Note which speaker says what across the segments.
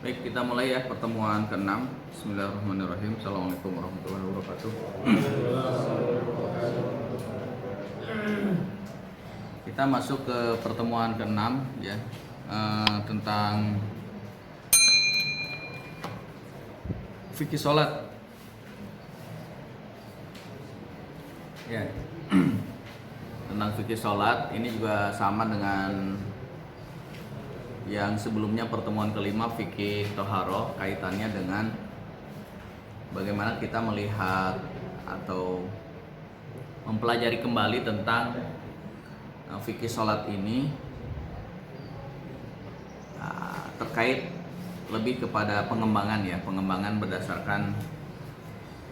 Speaker 1: Baik, kita mulai ya pertemuan ke-6. Bismillahirrahmanirrahim. Assalamualaikum warahmatullahi wabarakatuh. Kita masuk ke pertemuan ke-6 ya, tentang fikih sholat. Ya. Tentang fikih sholat ini juga sama dengan yang sebelumnya, pertemuan kelima fikih toharoh, kaitannya dengan bagaimana kita melihat atau mempelajari kembali tentang fikih sholat ini, terkait lebih kepada pengembangan ya, pengembangan berdasarkan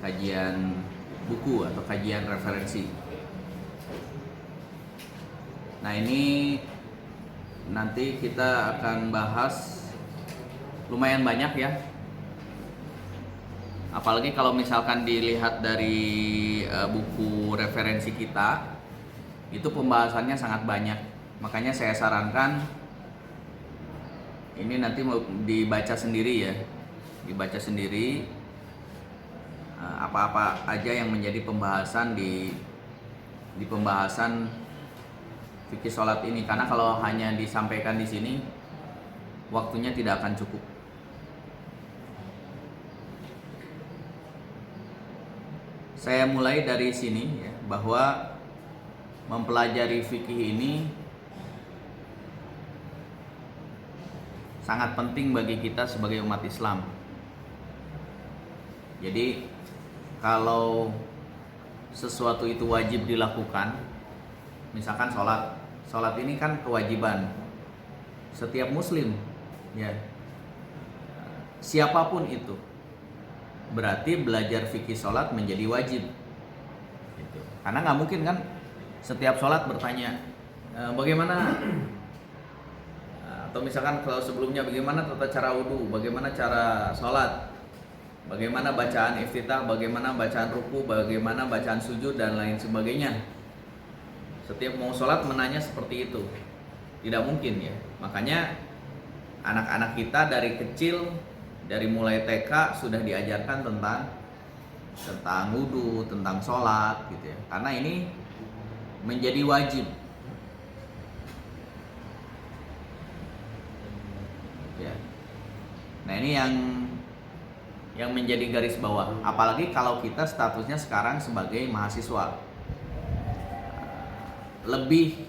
Speaker 1: kajian buku atau kajian referensi. Nah, ini nanti kita akan bahas lumayan banyak ya, apalagi kalau misalkan dilihat dari buku referensi kita, itu pembahasannya sangat banyak. Makanya saya sarankan ini nanti mau dibaca sendiri ya, dibaca sendiri apa-apa aja yang menjadi pembahasan di pembahasan fikih sholat ini, karena kalau hanya disampaikan di sini waktunya tidak akan cukup. Saya mulai dari sini ya, bahwa mempelajari fikih ini sangat penting bagi kita sebagai umat Islam. Jadi kalau sesuatu itu wajib dilakukan, misalkan sholat ini kan kewajiban setiap muslim ya, siapapun itu, berarti belajar fikih sholat menjadi wajib gitu. Karena nggak mungkin kan setiap sholat bertanya bagaimana, atau misalkan kalau sebelumnya bagaimana tata cara wudhu, bagaimana cara sholat, bagaimana bacaan iftitah, bagaimana bacaan ruku, bagaimana bacaan sujud dan lain sebagainya. Setiap mau sholat menanya seperti itu, tidak mungkin ya. Makanya anak-anak kita dari kecil, dari mulai TK sudah diajarkan tentang wudhu, tentang sholat gitu ya. Karena ini menjadi wajib. Ya. Nah, ini yang menjadi garis bawah. Apalagi kalau kita statusnya sekarang sebagai mahasiswa. Lebih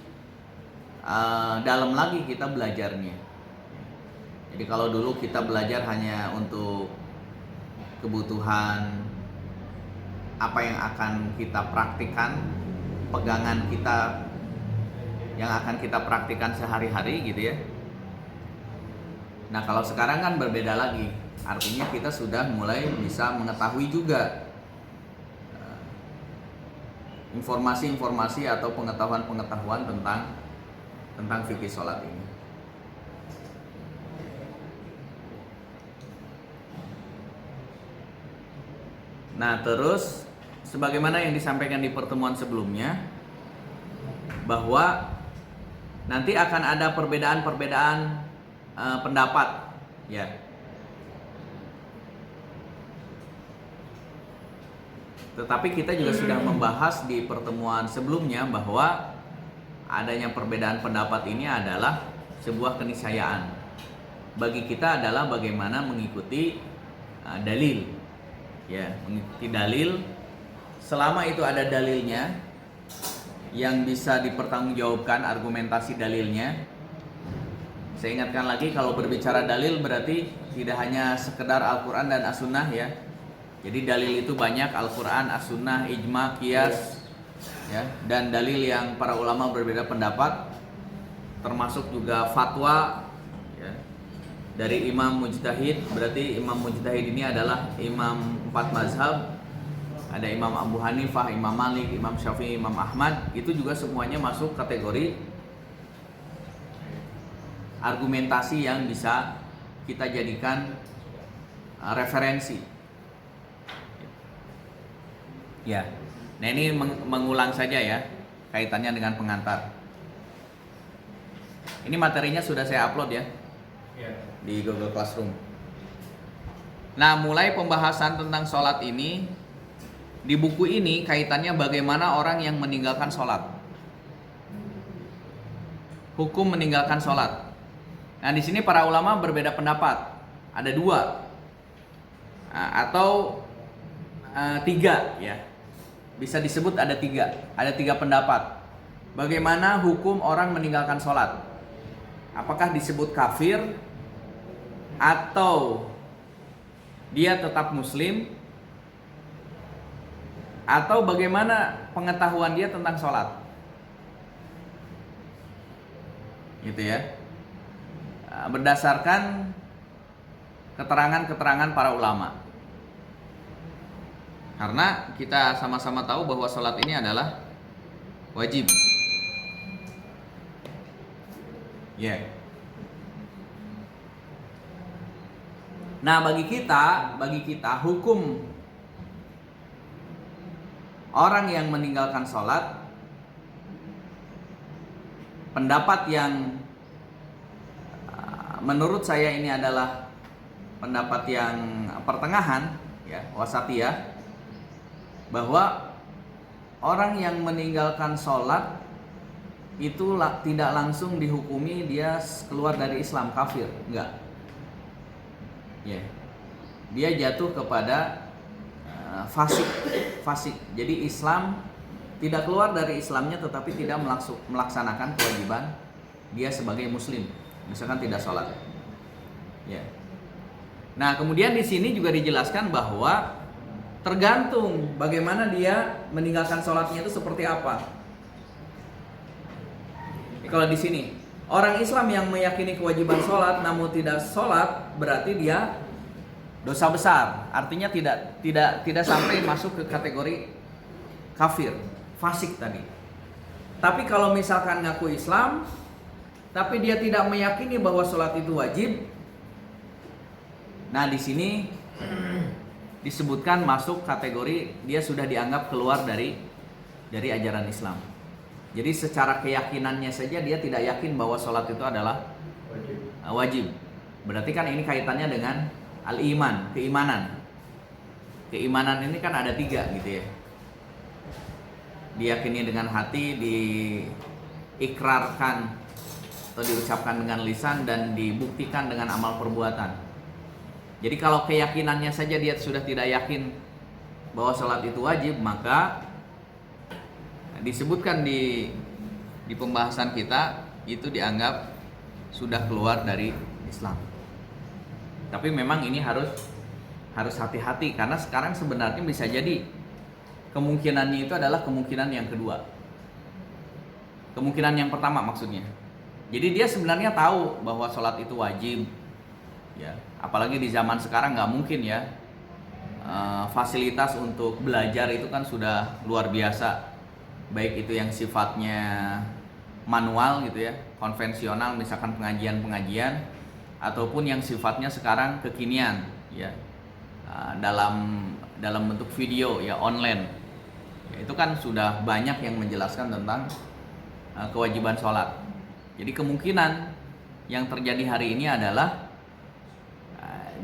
Speaker 1: dalam lagi kita belajarnya. Jadi kalau dulu kita belajar hanya untuk kebutuhan apa yang akan kita praktikkan, pegangan kita yang akan kita praktikkan sehari-hari gitu ya. Nah, kalau sekarang kan berbeda lagi. Artinya kita sudah mulai bisa mengetahui juga informasi-informasi atau pengetahuan-pengetahuan tentang fikih sholat ini. Nah, terus sebagaimana yang disampaikan di pertemuan sebelumnya, bahwa nanti akan ada perbedaan-perbedaan pendapat ya. Tetapi kita juga sudah membahas di pertemuan sebelumnya bahwa adanya perbedaan pendapat ini adalah sebuah keniscayaan. Bagi kita adalah bagaimana mengikuti dalil. Ya, mengikuti dalil selama itu ada dalilnya yang bisa dipertanggungjawabkan argumentasi dalilnya. Saya ingatkan lagi, kalau berbicara dalil berarti tidak hanya sekedar Al-Quran dan As-Sunnah ya. Jadi dalil itu banyak, Al-Quran, As-Sunnah, Ijma, Qiyas ya, dan dalil yang para ulama berbeda pendapat, termasuk juga fatwa ya, dari imam mujtahid. Berarti imam mujtahid ini adalah imam 4 mazhab. Ada Imam Abu Hanifah, Imam Malik, Imam Syafi'i, Imam Ahmad. Itu juga semuanya masuk kategori argumentasi yang bisa kita jadikan referensi. Ya, nah ini mengulang saja ya, kaitannya dengan pengantar. Ini materinya sudah saya upload ya di Google Classroom. Nah, mulai pembahasan tentang sholat ini, di buku ini kaitannya bagaimana orang yang meninggalkan sholat, hukum meninggalkan sholat. Nah, di sini para ulama berbeda pendapat. Ada dua atau tiga, ya. Bisa disebut ada tiga. Ada tiga pendapat. Bagaimana hukum orang meninggalkan sholat? Apakah disebut kafir atau dia tetap muslim, atau bagaimana pengetahuan dia tentang sholat? Gitu ya. Berdasarkan keterangan-keterangan para ulama. Karena kita sama-sama tahu bahwa sholat ini adalah wajib. Ya. Yeah. Nah, bagi kita hukum orang yang meninggalkan sholat, pendapat yang menurut saya ini adalah pendapat yang pertengahan, ya, wasatiyah, bahwa orang yang meninggalkan sholat itu tidak langsung dihukumi dia keluar dari Islam, kafir, enggak. Ya, dia jatuh kepada fasik. Jadi Islam tidak keluar dari Islamnya, tetapi tidak melaksanakan kewajiban dia sebagai muslim, misalkan tidak sholat. Ya. Nah, kemudian di sini juga dijelaskan bahwa tergantung bagaimana dia meninggalkan sholatnya itu seperti apa. Kalau di sini orang Islam yang meyakini kewajiban sholat namun tidak sholat, berarti dia dosa besar. Artinya tidak sampai masuk ke kategori kafir, fasik tadi. Tapi kalau misalkan ngaku Islam, tapi dia tidak meyakini bahwa sholat itu wajib, nah di sini disebutkan masuk kategori dia sudah dianggap keluar dari ajaran Islam. Jadi secara keyakinannya saja dia tidak yakin bahwa sholat itu adalah wajib. Berarti kan ini kaitannya dengan al-iman, keimanan. Keimanan ini kan ada tiga gitu ya. Diyakini dengan hati, diikrarkan atau diucapkan dengan lisan, dan dibuktikan dengan amal perbuatan. Jadi kalau keyakinannya saja dia sudah tidak yakin bahwa sholat itu wajib, maka disebutkan di pembahasan kita itu dianggap sudah keluar dari Islam. Tapi memang ini harus hati-hati, karena sekarang sebenarnya bisa jadi kemungkinannya itu adalah kemungkinan yang kedua. Kemungkinan yang pertama maksudnya. Jadi dia sebenarnya tahu bahwa sholat itu wajib. Ya, apalagi di zaman sekarang nggak mungkin ya. Fasilitas untuk belajar itu kan sudah luar biasa. Baik itu yang sifatnya manual gitu ya, konvensional, misalkan pengajian, ataupun yang sifatnya sekarang kekinian ya, dalam bentuk video ya, online ya, itu kan sudah banyak yang menjelaskan tentang kewajiban sholat. Jadi kemungkinan yang terjadi hari ini adalah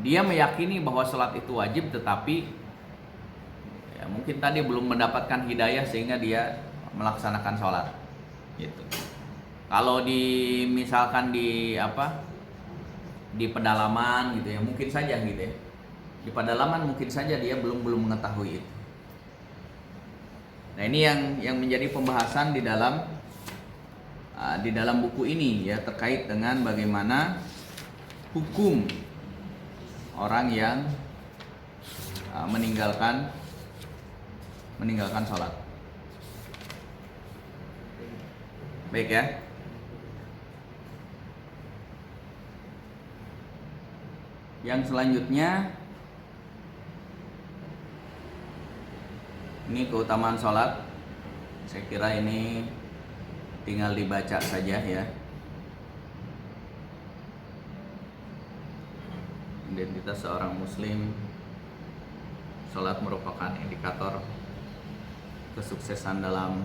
Speaker 1: dia meyakini bahwa sholat itu wajib, tetapi ya, mungkin tadi belum mendapatkan hidayah sehingga dia melaksanakan sholat gitu. Kalau misalkan di pedalaman gitu ya, mungkin saja gitu ya, di pedalaman mungkin saja dia belum mengetahui itu. Nah, ini yang menjadi pembahasan di dalam buku ini ya, terkait dengan bagaimana hukum orang yang meninggalkan sholat. Baik ya. Yang selanjutnya ini keutamaan sholat. Saya kira ini tinggal dibaca saja ya. Identitas seorang muslim, sholat merupakan indikator kesuksesan dalam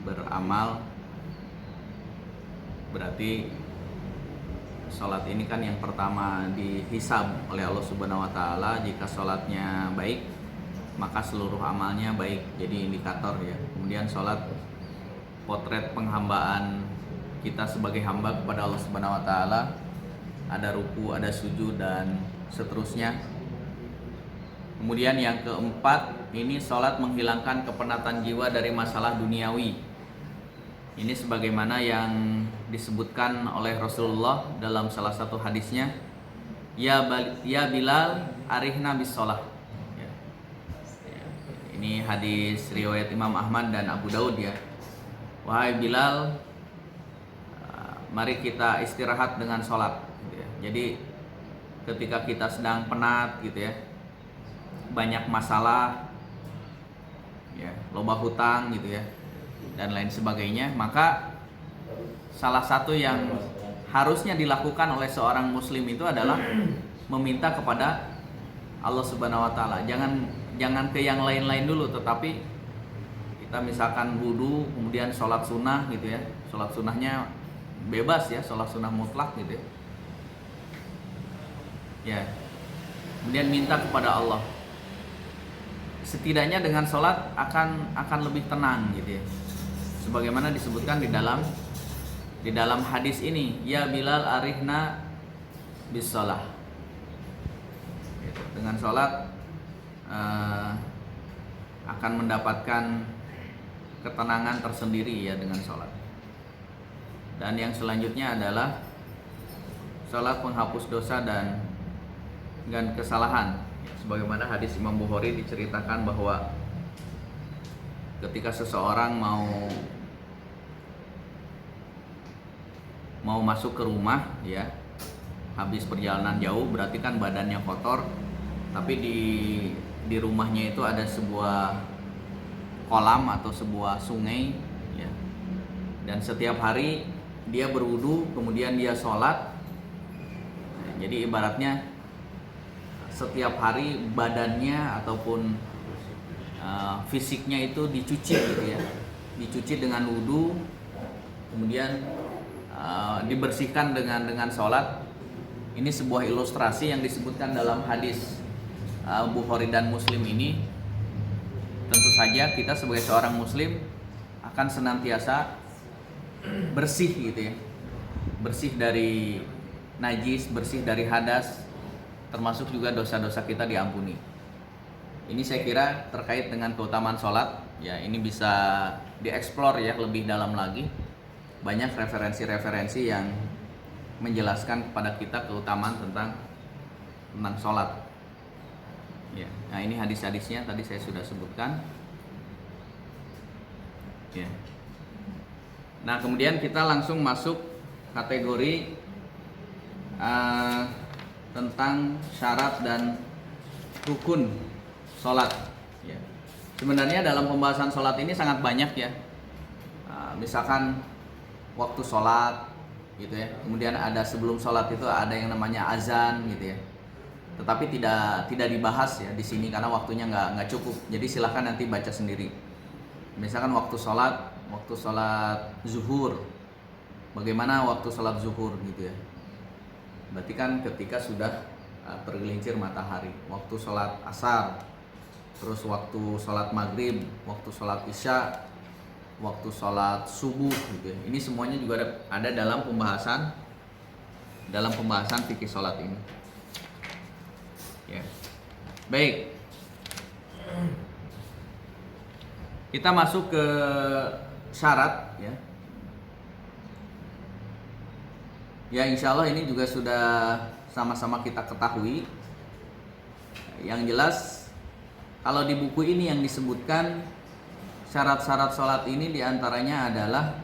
Speaker 1: beramal. Berarti sholat ini kan yang pertama dihisab oleh Allah Subhanahu wa taala. Jika sholatnya baik, maka seluruh amalnya baik, jadi indikator ya. Kemudian sholat potret penghambaan kita sebagai hamba kepada Allah Subhanahu wa taala, ada ruku, ada sujud dan seterusnya. Kemudian yang keempat, ini sholat menghilangkan kepenatan jiwa dari masalah duniawi. Ini sebagaimana yang disebutkan oleh Rasulullah dalam salah satu hadisnya, ya Bilal arihna bis sholah. Ini hadis riwayat Imam Ahmad dan Abu Daud ya. Wahai Bilal, mari kita istirahat dengan sholat gitu ya. Jadi ketika kita sedang penat gitu ya, banyak masalah ya, loba hutang gitu ya, dan lain sebagainya, maka salah satu yang harusnya dilakukan oleh seorang muslim itu adalah meminta kepada Allah Subhanahu wa taala. Jangan ke yang lain-lain dulu, tetapi kita misalkan wudu, kemudian sholat sunnah gitu ya. Sholat sunnahnya bebas ya, sholat sunnah mutlak gitu ya. Ya. Kemudian minta kepada Allah. Setidaknya dengan sholat akan lebih tenang gitu ya. Sebagaimana disebutkan di dalam hadis ini, ya Bilal arihna bis sholah. Dengan sholat akan mendapatkan ketenangan tersendiri ya dengan sholat. Dan yang selanjutnya adalah sholat penghapus dosa dan kesalahan. Sebagaimana hadis Imam Bukhari diceritakan bahwa ketika seseorang mau masuk ke rumah ya, habis perjalanan jauh, berarti kan badannya kotor, tapi di rumahnya itu ada sebuah kolam atau sebuah sungai ya. Dan setiap hari dia berwudu, kemudian dia sholat. Nah, jadi ibaratnya setiap hari badannya ataupun fisiknya itu dicuci gitu ya, dicuci dengan wudu, kemudian dibersihkan dengan sholat. Ini sebuah ilustrasi yang disebutkan dalam hadis Bukhari dan Muslim ini. Tentu saja kita sebagai seorang muslim akan senantiasa bersih gitu ya, bersih dari najis, bersih dari hadas, termasuk juga dosa-dosa kita diampuni. Ini saya kira terkait dengan keutamaan sholat ya, ini bisa dieksplor ya lebih dalam lagi. Banyak referensi-referensi yang menjelaskan kepada kita keutamaan tentang sholat ya. Nah ini hadis-hadisnya tadi saya sudah sebutkan ya. Nah kemudian kita langsung masuk kategori tentang syarat dan rukun sholat ya. Sebenarnya dalam pembahasan sholat ini sangat banyak ya. Misalkan waktu sholat gitu ya, kemudian ada sebelum sholat itu ada yang namanya azan gitu ya, tetapi tidak dibahas ya di sini karena waktunya nggak cukup. Jadi silahkan nanti baca sendiri. Misalkan waktu sholat zuhur, bagaimana waktu sholat zuhur gitu ya, berarti kan ketika sudah tergelincir matahari. Waktu sholat asar, terus waktu sholat maghrib, waktu sholat isya, waktu sholat subuh gitu ya. Ini semuanya juga ada dalam pembahasan fikih sholat ini ya. Baik, kita masuk ke syarat ya. Ya insya Allah ini juga sudah sama-sama kita ketahui. Yang jelas kalau di buku ini yang disebutkan syarat-syarat sholat ini diantaranya adalah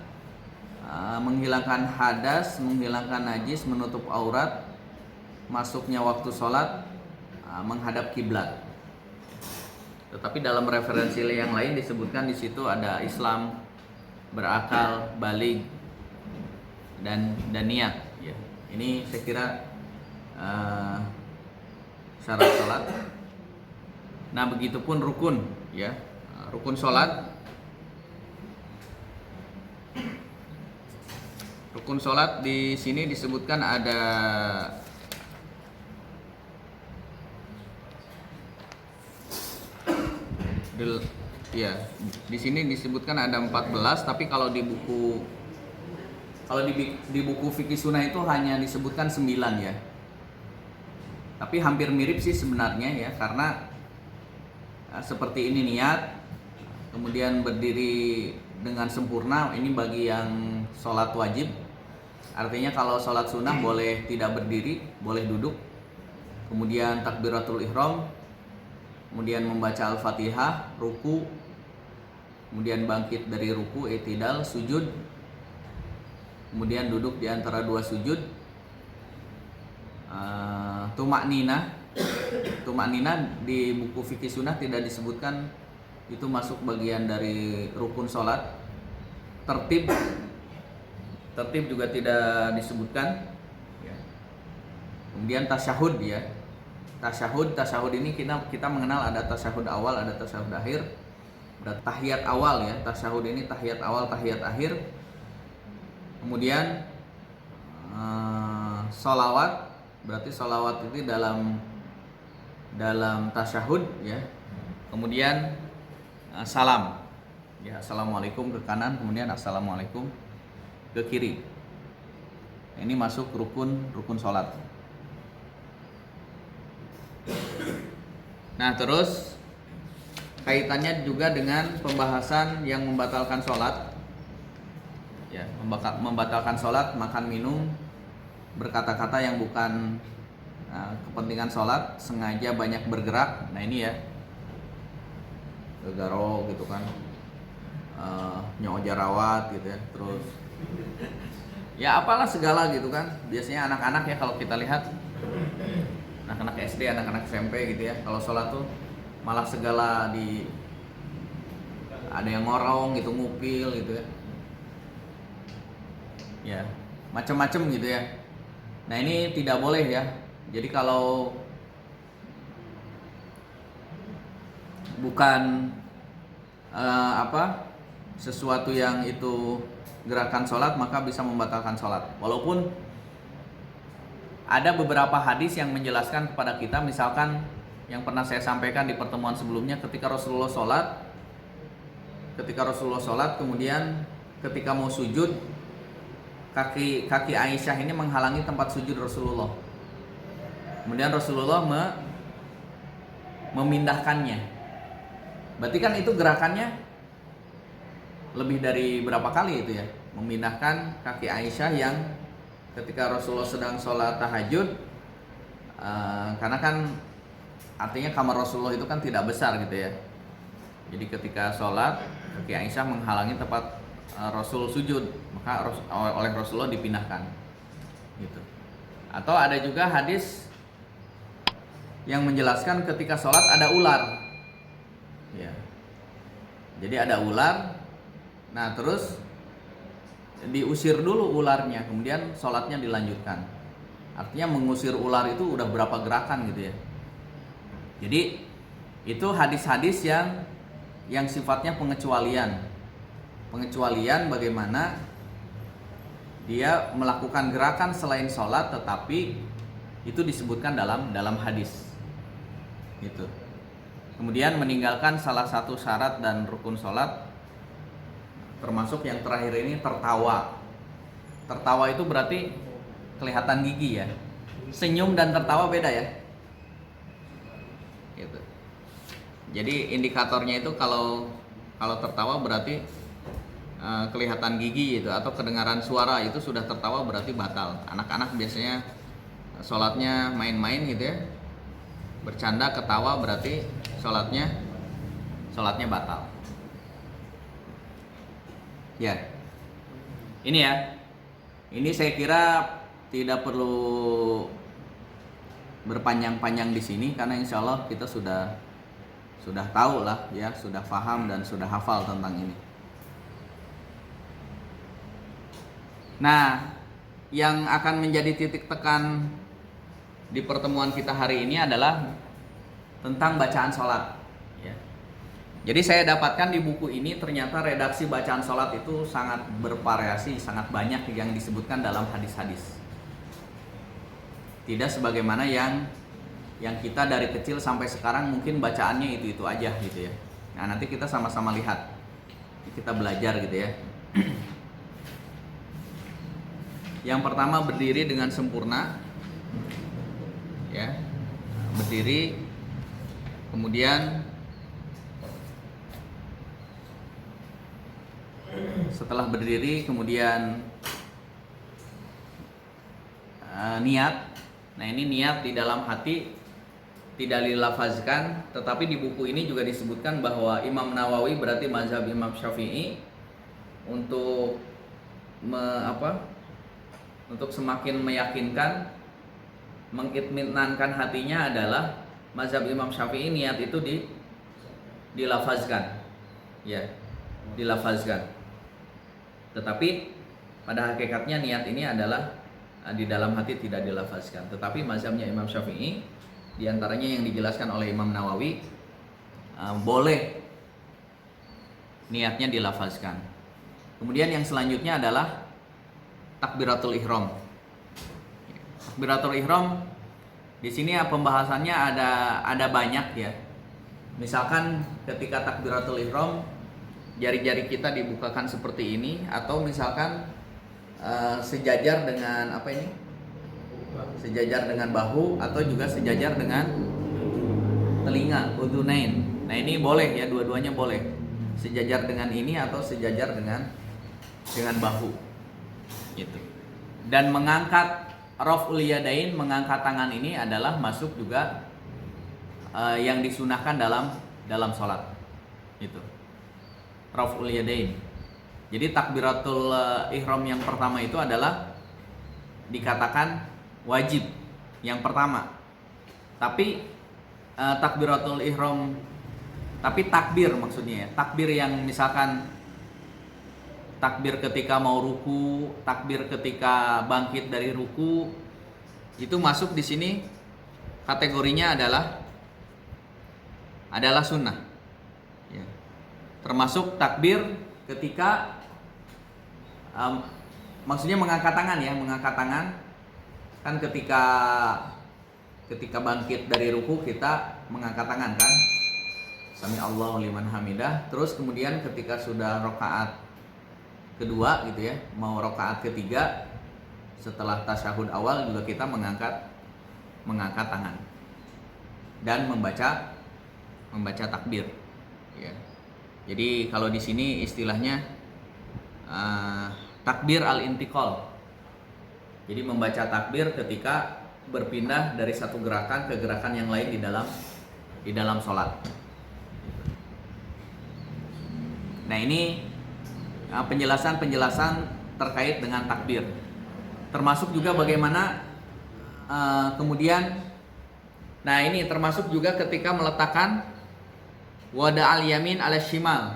Speaker 1: menghilangkan hadas, menghilangkan najis, menutup aurat, masuknya waktu sholat, menghadap kiblat. Tetapi dalam referensi yang lain disebutkan di situ ada Islam, berakal, baligh, dan niat. Ya. Ini saya kira syarat sholat. Nah begitupun rukun, ya, rukun rukun sholat di sini disebutkan ada ya, di sini disebutkan ada 14, tapi kalau di buku fikih sunnah itu hanya disebutkan 9 ya. Tapi hampir mirip sih sebenarnya ya, karena seperti ini niat, kemudian berdiri dengan sempurna, ini bagi yang sholat wajib. Artinya kalau sholat sunnah boleh tidak berdiri, boleh duduk. Kemudian takbiratul ihram, kemudian membaca al-fatihah, ruku, kemudian bangkit dari ruku, i'tidal, sujud, kemudian duduk di antara dua sujud, tumakninah. Tumakninah di buku fikih sunnah tidak disebutkan, itu masuk bagian dari rukun sholat. Tertib juga tidak disebutkan ya. Kemudian tasyahud ya. Tasyahud ini kita mengenal ada tasyahud awal, ada tasyahud akhir. Ada tahiyat awal ya. Tasyahud ini tahiyat awal, tahiyat akhir. Kemudian sholawat, berarti sholawat itu dalam tasyahud ya. Kemudian salam ya, assalamualaikum ke kanan, kemudian assalamualaikum ke kiri. Ini masuk rukun sholat. Nah, terus kaitannya juga dengan pembahasan yang membatalkan sholat ya, membatalkan sholat, makan minum, berkata-kata yang bukan kepentingan sholat, sengaja banyak bergerak. Nah ini ya, gegaro gitu kan, nyojarawat gitu ya, terus ya apalah segala gitu kan. Biasanya anak-anak ya, kalau kita lihat anak-anak SD, anak-anak SMP gitu ya, kalau sholat tuh malah segala ada yang ngorong gitu, ngupil gitu ya, ya macam-macam gitu ya. Nah ini tidak boleh ya. Jadi kalau bukan sesuatu yang itu gerakan sholat, maka bisa membatalkan sholat. Walaupun ada beberapa hadis yang menjelaskan kepada kita, misalkan yang pernah saya sampaikan di pertemuan sebelumnya, ketika Rasulullah sholat, kemudian ketika mau sujud, kaki Aisyah ini menghalangi tempat sujud Rasulullah. Kemudian Rasulullah memindahkannya. Berarti kan itu gerakannya lebih dari berapa kali itu ya, memindahkan kaki Aisyah yang ketika Rasulullah sedang sholat tahajud, karena kan artinya kamar Rasulullah itu kan tidak besar gitu ya. Jadi ketika sholat, kaki Aisyah menghalangi tempat Rasul sujud, maka oleh Rasulullah dipindahkan gitu. Atau ada juga hadis yang menjelaskan ketika sholat ada ular ya. Jadi ada ular, nah terus diusir dulu ularnya, kemudian sholatnya dilanjutkan. Artinya mengusir ular itu udah berapa gerakan gitu ya. Jadi itu hadis-hadis yang sifatnya pengecualian bagaimana dia melakukan gerakan selain sholat, tetapi itu disebutkan dalam hadis gitu. Kemudian meninggalkan salah satu syarat dan rukun sholat, termasuk yang terakhir ini tertawa. Tertawa itu berarti kelihatan gigi ya. Senyum dan tertawa beda ya. Gitu. Jadi indikatornya itu kalau tertawa berarti kelihatan gigi gitu, atau kedengaran suara itu sudah tertawa berarti batal. Anak-anak biasanya sholatnya main-main gitu ya, bercanda ketawa berarti sholatnya batal. Ya, ini ya. Ini saya kira tidak perlu berpanjang-panjang di sini, karena insya Allah kita sudah tahu lah ya, sudah paham dan sudah hafal tentang ini. Nah, yang akan menjadi titik tekan di pertemuan kita hari ini adalah tentang bacaan sholat. Ya. Jadi saya dapatkan di buku ini ternyata redaksi bacaan sholat itu sangat bervariasi, sangat banyak yang disebutkan dalam hadis-hadis. Tidak sebagaimana yang kita dari kecil sampai sekarang mungkin bacaannya itu aja gitu ya. Nah, nanti kita sama-sama lihat, kita belajar gitu ya. Yang pertama, berdiri dengan sempurna, ya, berdiri, kemudian setelah berdiri kemudian niat. Nah, ini niat di dalam hati, tidak dilafazkan, tetapi di buku ini juga disebutkan bahwa Imam Nawawi, berarti mazhab Imam Syafi'i, untuk untuk semakin meyakinkan, mengitminankan hatinya adalah mazhab Imam Syafi'i, niat itu dilafazkan, ya, dilafazkan. Tetapi pada hakikatnya niat ini adalah di dalam hati, tidak dilafazkan. Tetapi mazhabnya Imam Syafi'i, diantaranya yang dijelaskan oleh Imam Nawawi, boleh niatnya dilafazkan. Kemudian yang selanjutnya adalah takbiratul ihram. Takbiratul ihram di sini pembahasannya ada banyak ya. Misalkan ketika takbiratul ihram, jari-jari kita dibukakan seperti ini, atau misalkan sejajar dengan sejajar dengan bahu, atau juga sejajar dengan telinga, udhunain. Nah, ini boleh ya, dua-duanya boleh. Sejajar dengan ini atau sejajar dengan bahu. Gitu. Dan mengangkat raf'ul yadain, mengangkat tangan ini adalah masuk juga yang disunahkan dalam sholat. Gitu. Raf'ul yadain. Jadi takbiratul ihram yang pertama itu adalah dikatakan wajib yang pertama. Tapi takbiratul ihram, tapi takbir maksudnya ya. Takbir yang misalkan takbir ketika mau ruku, takbir ketika bangkit dari ruku, itu masuk di sini kategorinya adalah sunnah. Ya. Termasuk takbir ketika maksudnya mengangkat tangan ya, mengangkat tangan kan ketika bangkit dari ruku kita mengangkat tangan kan, sami Allahu liman hamidah. Terus kemudian ketika sudah rakaat kedua gitu ya, mau rakaat ketiga setelah tasyahud awal juga kita mengangkat tangan dan membaca takbir ya. Jadi kalau di sini istilahnya takbir al-intiqal. Jadi membaca takbir ketika berpindah dari satu gerakan ke gerakan yang lain di dalam sholat. Nah, ini penjelasan terkait dengan takbir. Termasuk juga bagaimana kemudian, nah ini termasuk juga ketika meletakkan wada al yamin ala shimal.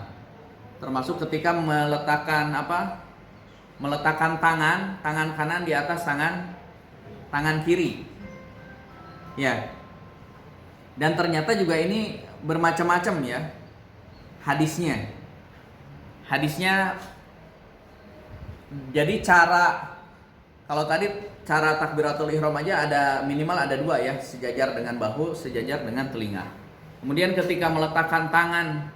Speaker 1: Termasuk ketika meletakkan tangan kanan di atas tangan kiri. Ya. Dan ternyata juga ini bermacam-macam ya hadisnya. Jadi kalau tadi cara takbiratul ihram aja minimal ada dua ya, sejajar dengan bahu, sejajar dengan telinga. Kemudian ketika meletakkan tangan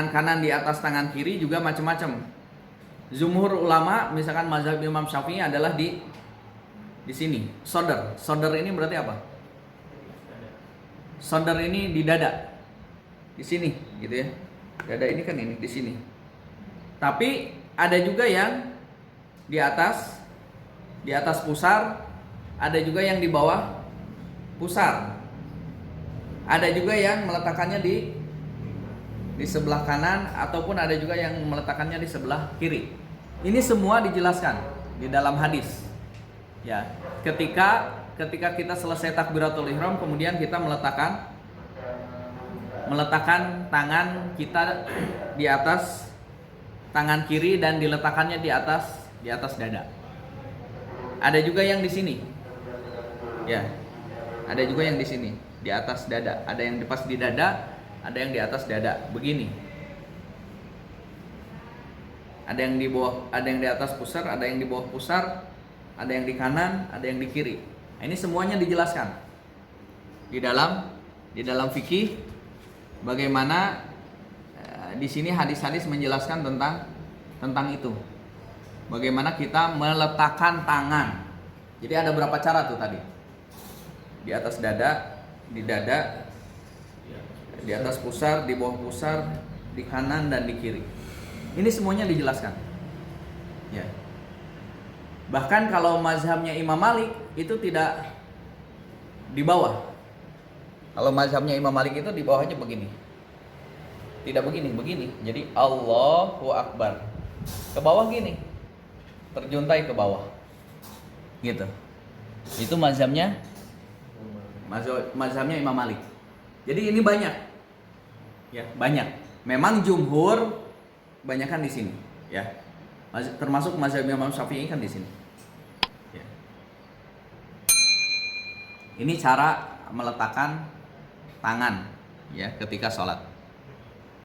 Speaker 1: kanan di atas tangan kiri juga macam-macam. Jumhur ulama, misalkan mazhab Imam Syafi'i adalah di sini, shoulder. Shoulder ini berarti apa? Shoulder ini di dada, di sini, gitu ya. Dada ini kan ini di sini. Tapi ada juga yang di atas pusar, ada juga yang di bawah pusar. Ada juga yang meletakkannya di sebelah kanan, ataupun ada juga yang meletakkannya di sebelah kiri. Ini semua dijelaskan di dalam hadis. Ya, ketika kita selesai takbiratul ihram, kemudian kita meletakkan tangan kita di atas tangan kiri dan diletakkannya di atas dada. Ada juga yang di sini. Ya. Ada juga yang di sini, di atas dada. Ada yang pas di dada, ada yang di atas dada, begini. Ada yang di bawah, ada yang di atas pusar, ada yang di bawah pusar, ada yang di kanan, ada yang di kiri. Nah, ini semuanya dijelaskan di dalam fikih. Bagaimana di sini hadis-hadis menjelaskan tentang itu. Bagaimana kita meletakkan tangan. Jadi ada berapa cara tuh tadi? Di atas dada, di dada, di atas pusar, di bawah pusar, di kanan dan di kiri. Ini semuanya dijelaskan. Ya. Bahkan kalau mazhabnya Imam Malik itu tidak di bawah. Kalau mazhabnya Imam Malik itu di bawahnya begini. Tidak begini, begini. Jadi Allahu Akbar. Ke bawah gini. Terjuntai ke bawah. Gitu. Itu mazhabnya Imam Malik. Jadi ini banyak. Ya, banyak. Memang jumhur banyakan di sini, ya. Termasuk mazhab Imam Syafi'i kan di sini. Ya. Ini cara meletakkan tangan, ya, ketika sholat.